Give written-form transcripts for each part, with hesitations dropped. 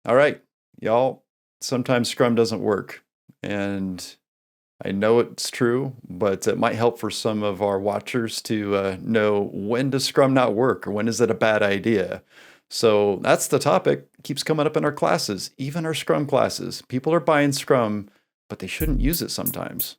All right, y'all, sometimes Scrum doesn't work. And I know it's true, but it might help for some of our watchers to know when does Scrum not work or when is it a bad idea. So that's the topic. Keeps coming up in our classes, even our Scrum classes. People are buying Scrum, but they shouldn't use it sometimes.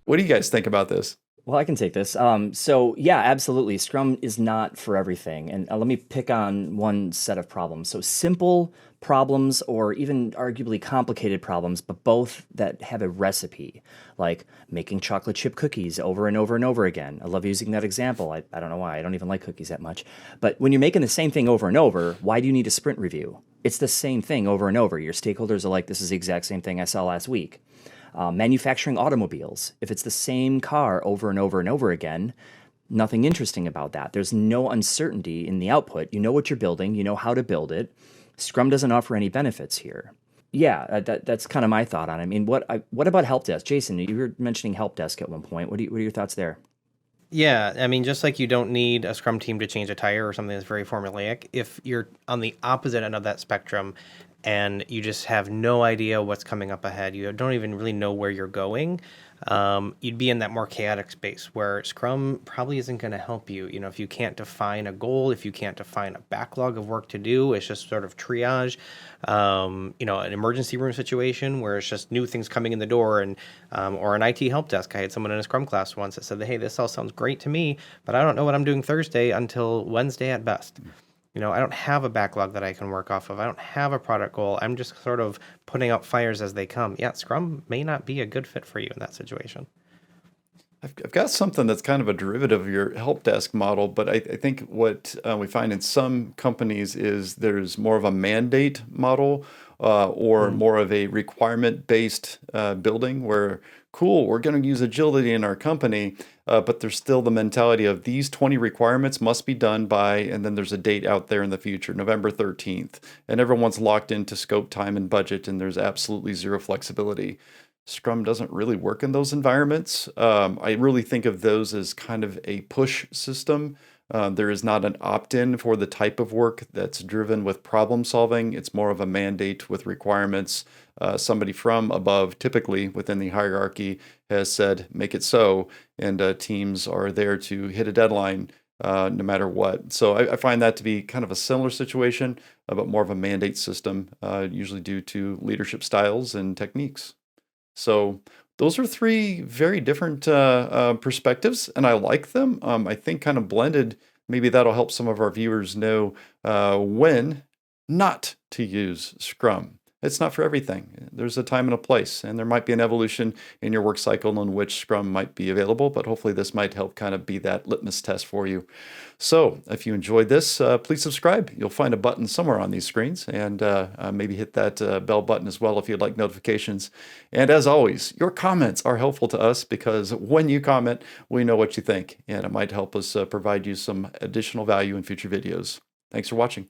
What do you guys think about this? Well, I can take this. So yeah, absolutely. Scrum is not for everything. And let me pick on one set of problems. So simple problems or even arguably complicated problems, but both that have a recipe, like making chocolate chip cookies over and over and over again. I love using that example. I don't know why. I don't even like cookies that much. But when you're making the same thing over and over, why do you need a sprint review? It's the same thing over and over. Your stakeholders are like, this is the exact same thing I saw last week. Manufacturing automobiles, if it's the same car over and over and over again, nothing interesting about that. There's no uncertainty in the output. You know what you're building, you know how to build it. Scrum doesn't offer any benefits here. Yeah, that's kind of my thought on it. I mean, what about help desk? Jason, you were mentioning help desk at one point. What are your thoughts there? Yeah, I mean, just like you don't need a Scrum team to change a tire or something that's very formulaic, if you're on the opposite end of that spectrum and you just have no idea what's coming up ahead, you don't even really know where you're going, you'd be in that more chaotic space where Scrum probably isn't going to help you. You know, if you can't define a goal, if you can't define a backlog of work to do, it's just sort of triage. An emergency room situation where it's just new things coming in the door, and or an IT help desk. I had someone in a Scrum class once that said, "Hey, this all sounds great to me, but I don't know what I'm doing Thursday until Wednesday at best." I don't have a backlog that I can work off of. I don't have a product goal. I'm just sort of putting out fires as they come. Yeah, Scrum may not be a good fit for you in that situation. I've got something that's kind of a derivative of your help desk model, but I think what we find in some companies is there's more of a mandate model or more of a requirement-based building where, cool, we're going to use agility in our company, but there's still the mentality of these 20 requirements must be done by, and then there's a date out there in the future, November 13th, and everyone's locked into scope, time, and budget, and there's absolutely zero flexibility. Scrum doesn't really work in those environments. I really think of those as kind of a push system. There is not an opt-in for the type of work that's driven with problem solving. It's more of a mandate with requirements. Somebody from above, typically within the hierarchy, has said, make it so, and teams are there to hit a deadline no matter what. So I find that to be kind of a similar situation, but more of a mandate system, usually due to leadership styles and techniques. So those are three very different perspectives, and I like them. I think kind of blended, maybe that'll help some of our viewers know when not to use Scrum. It's not for everything. There's a time and a place, and there might be an evolution in your work cycle in which Scrum might be available, but hopefully this might help kind of be that litmus test for you. So if you enjoyed this, please subscribe. You'll find a button somewhere on these screens, and maybe hit that bell button as well if you'd like notifications. And as always, your comments are helpful to us because when you comment, we know what you think, and it might help us provide you some additional value in future videos. Thanks for watching.